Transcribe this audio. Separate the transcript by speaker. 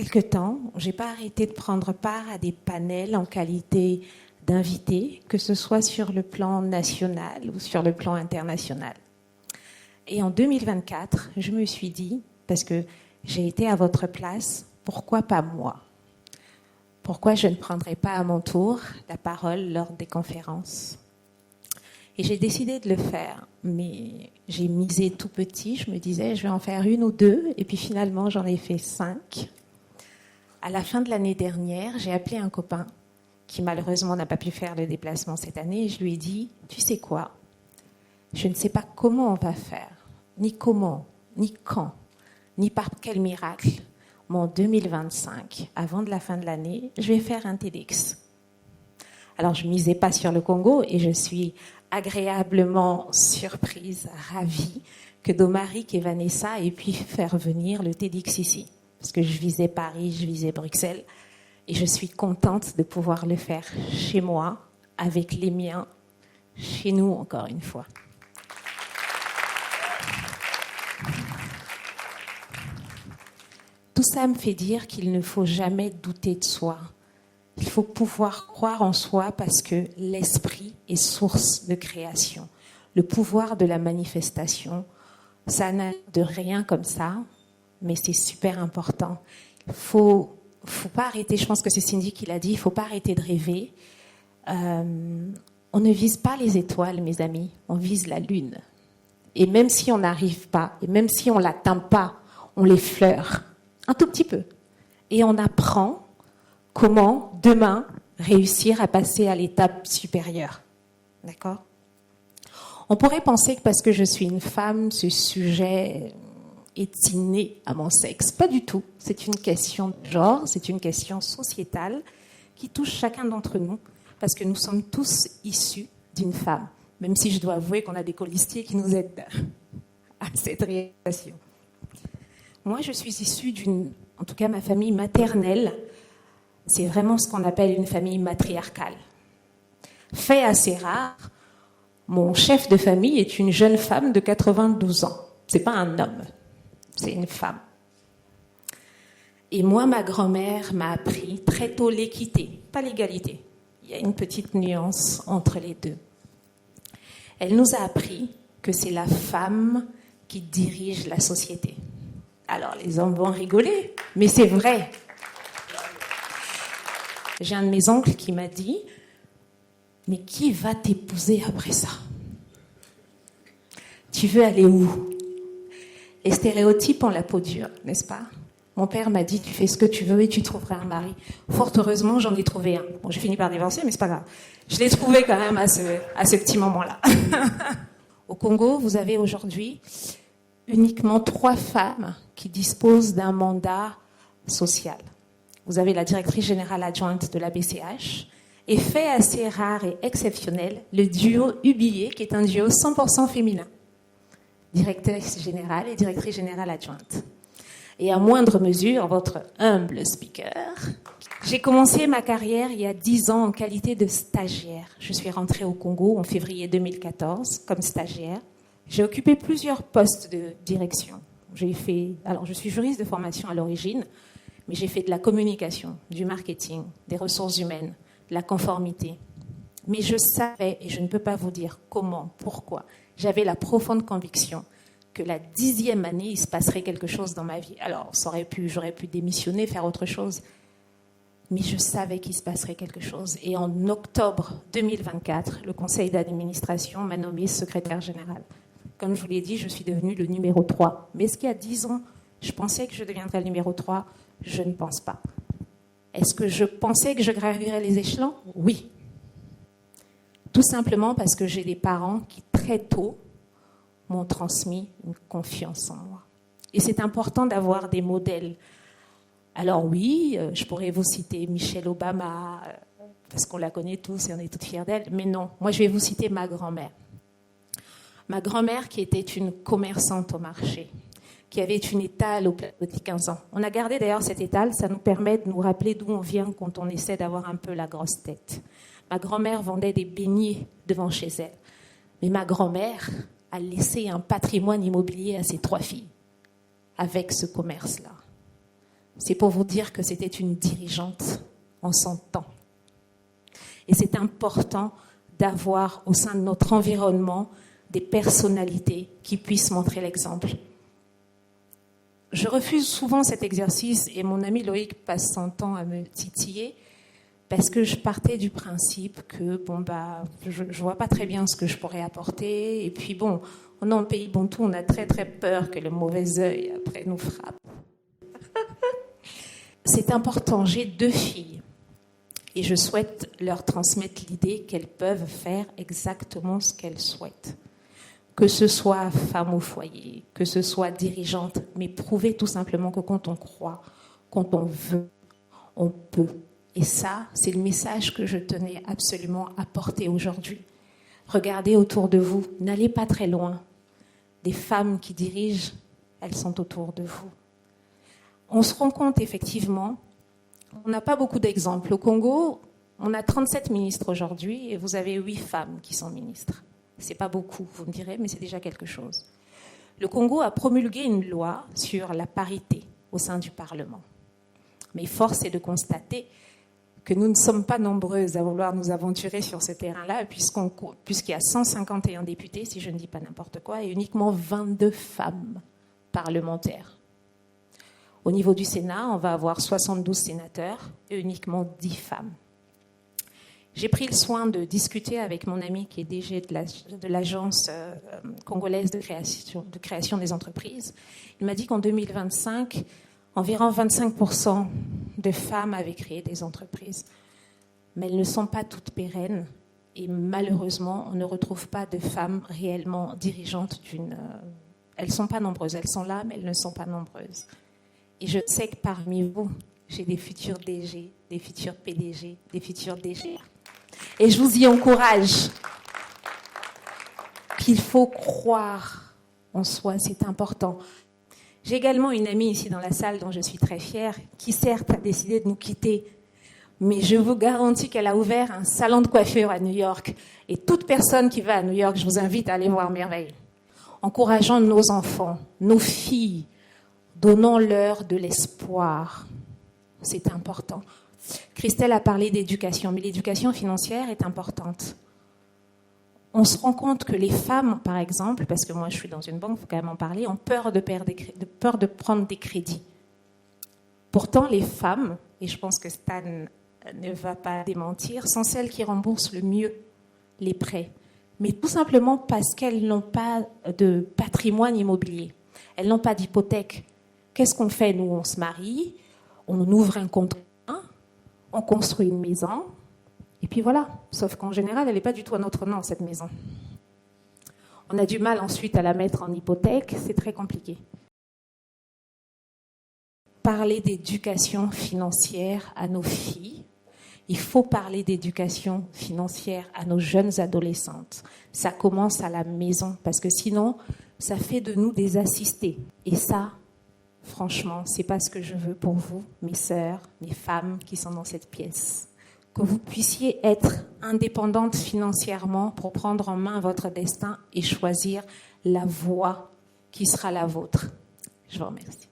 Speaker 1: quelque temps, j'ai pas arrêté de prendre part à des panels en qualité d'invité, que ce soit sur le plan national ou sur le plan international. Et en 2024, je me suis dit, parce que j'ai été à votre place, pourquoi pas moi ? Pourquoi je ne prendrais pas à mon tour la parole lors des conférences ? Et j'ai décidé de le faire, mais j'ai misé tout petit. Je me disais, je vais en faire 1 ou 2, et puis finalement, j'en ai fait 5. À la fin de l'année dernière, j'ai appelé un copain qui malheureusement n'a pas pu faire le déplacement cette année, et je lui ai dit, tu sais quoi ? Je ne sais pas comment on va faire, ni comment, ni quand, ni par quel miracle. Mais en 2025, avant de la fin de l'année, je vais faire un TEDx. Alors, je ne misais pas sur le Congo et je suis agréablement surprise, ravie que Domaric et Vanessa aient pu faire venir le TEDx ici. Parce que je visais Paris, je visais Bruxelles. Et je suis contente de pouvoir le faire chez moi, avec les miens, chez nous encore une fois. Tout ça me fait dire qu'il ne faut jamais douter de soi. Il faut pouvoir croire en soi parce que l'esprit est source de création. Le pouvoir de la manifestation, ça n'a de rien comme ça, mais c'est super important. Il faut pas arrêter, je pense que c'est Cindy qui l'a dit, il ne faut pas arrêter de rêver. On ne vise pas les étoiles, mes amis, on vise la lune. Et même si on n'arrive pas, et même si on ne l'atteint pas, on l'effleure un tout petit peu. Et on apprend comment, demain, réussir à passer à l'étape supérieure. D'accord ? On pourrait penser que parce que je suis une femme, ce sujet est inné à mon sexe. Pas du tout. C'est une question de genre, c'est une question sociétale qui touche chacun d'entre nous, parce que nous sommes tous issus d'une femme, même si je dois avouer qu'on a des colistiers qui nous aident à cette réalisation. Moi, je suis issue en tout cas ma famille maternelle, c'est vraiment ce qu'on appelle une famille matriarcale. Fait assez rare, mon chef de famille est une jeune femme de 92 ans. C'est pas un homme, c'est une femme. Et moi, ma grand-mère m'a appris très tôt l'équité, pas l'égalité. Il y a une petite nuance entre les deux. Elle nous a appris que c'est la femme qui dirige la société. Alors, les hommes vont rigoler, mais c'est vrai. J'ai un de mes oncles qui m'a dit « Mais qui va t'épouser après ça ? Tu veux aller où ?» Les stéréotypes ont la peau dure, n'est-ce pas ? Mon père m'a dit « Tu fais ce que tu veux et tu trouveras un mari. » Fort heureusement, j'en ai trouvé un. Bon, j'ai fini par divorcer, mais c'est pas grave. Je l'ai trouvé quand même à ce petit moment-là. Au Congo, vous avez aujourd'hui uniquement 3 femmes qui disposent d'un mandat social. Vous avez la directrice générale adjointe de la BCH, et fait assez rare et exceptionnel, le duo Ubillier, qui est un duo 100% féminin. Directrice générale et directrice générale adjointe. Et à moindre mesure, votre humble speaker. J'ai commencé ma carrière il y a 10 ans en qualité de stagiaire. Je suis rentrée au Congo en février 2014 comme stagiaire. J'ai occupé plusieurs postes de direction. Je suis juriste de formation à l'origine, mais j'ai fait de la communication, du marketing, des ressources humaines, de la conformité. Mais je savais, et je ne peux pas vous dire comment, pourquoi, j'avais la profonde conviction que la 10e année, il se passerait quelque chose dans ma vie. Alors, j'aurais pu démissionner, faire autre chose, mais je savais qu'il se passerait quelque chose. Et en octobre 2024, le conseil d'administration m'a nommée secrétaire générale. Comme je vous l'ai dit, je suis devenue le numéro 3. Mais est-ce qu'il y a 10 ans, je pensais que je deviendrais le numéro 3 ? Je ne pense pas. Est-ce que je pensais que je gravirais les échelons ? Oui. Tout simplement parce que j'ai des parents qui, très tôt, m'ont transmis une confiance en moi. Et c'est important d'avoir des modèles. Alors oui, je pourrais vous citer Michelle Obama, parce qu'on la connaît tous et on est toutes fiers d'elle, mais non, moi je vais vous citer ma grand-mère. Ma grand-mère qui était une commerçante au marché, qui avait une étale au plateau de 15 ans. On a gardé d'ailleurs cette étale, ça nous permet de nous rappeler d'où on vient quand on essaie d'avoir un peu la grosse tête. Ma grand-mère vendait des beignets devant chez elle. Mais ma grand-mère a laissé un patrimoine immobilier à ses 3 filles avec ce commerce-là. c'est pour vous dire que c'était une dirigeante en son temps. Et c'est important d'avoir au sein de notre environnement des personnalités qui puissent montrer l'exemple. Je refuse souvent cet exercice et mon ami Loïc passe son temps à me titiller parce que je partais du principe que je vois pas très bien ce que je pourrais apporter et puis on est en pays bantou, on a très très peur que le mauvais œil après nous frappe. C'est important, j'ai 2 filles et je souhaite leur transmettre l'idée qu'elles peuvent faire exactement ce qu'elles souhaitent. Que ce soit femme au foyer, que ce soit dirigeante, mais prouver tout simplement que quand on croit, quand on veut, on peut. Et ça, c'est le message que je tenais absolument à porter aujourd'hui. Regardez autour de vous, n'allez pas très loin. Des femmes qui dirigent, elles sont autour de vous. On se rend compte effectivement, on n'a pas beaucoup d'exemples. Au Congo, on a 37 ministres aujourd'hui et vous avez 8 femmes qui sont ministres. C'est pas beaucoup, vous me direz, mais c'est déjà quelque chose. Le Congo a promulgué une loi sur la parité au sein du Parlement. Mais force est de constater que nous ne sommes pas nombreuses à vouloir nous aventurer sur ce terrain-là, puisqu'il y a 151 députés, si je ne dis pas n'importe quoi, et uniquement 22 femmes parlementaires. Au niveau du Sénat, on va avoir 72 sénateurs et uniquement 10 femmes. J'ai pris le soin de discuter avec mon ami qui est DG de l'agence congolaise de création des entreprises. Il m'a dit qu'en 2025, environ 25% de femmes avaient créé des entreprises. Mais elles ne sont pas toutes pérennes et malheureusement, on ne retrouve pas de femmes réellement dirigeantes Elles ne sont pas nombreuses, elles sont là, mais elles ne sont pas nombreuses. Et je sais que parmi vous, j'ai des futurs DG, des futurs PDG, des futurs DG. Et je vous y encourage qu'il faut croire en soi, c'est important. J'ai également une amie ici dans la salle dont je suis très fière, qui certes a décidé de nous quitter, mais je vous garantis qu'elle a ouvert un salon de coiffure à New York. Et toute personne qui va à New York, je vous invite à aller voir Merveille. Encourageons nos enfants, nos filles, donnons-leur de l'espoir. C'est important. Christelle a parlé d'éducation, mais l'éducation financière est importante. On se rend compte que les femmes, par exemple, parce que moi je suis dans une banque, il faut quand même en parler, ont peur de prendre des crédits. Pourtant, les femmes, et je pense que Stan ne va pas démentir, sont celles qui remboursent le mieux les prêts. Mais tout simplement parce qu'elles n'ont pas de patrimoine immobilier. Elles n'ont pas d'hypothèque. Qu'est-ce qu'on fait, nous? On se marie, on ouvre un compte, on construit une maison, et puis voilà. Sauf qu'en général, elle n'est pas du tout à notre nom, cette maison. On a du mal ensuite à la mettre en hypothèque, c'est très compliqué. Parler d'éducation financière à nos filles, il faut parler d'éducation financière à nos jeunes adolescentes. Ça commence à la maison, parce que sinon, ça fait de nous des assistés. Et ça, franchement, c'est pas ce que je veux pour vous, mes sœurs, mes femmes qui sont dans cette pièce. Que vous puissiez être indépendantes financièrement pour prendre en main votre destin et choisir la voie qui sera la vôtre. Je vous remercie.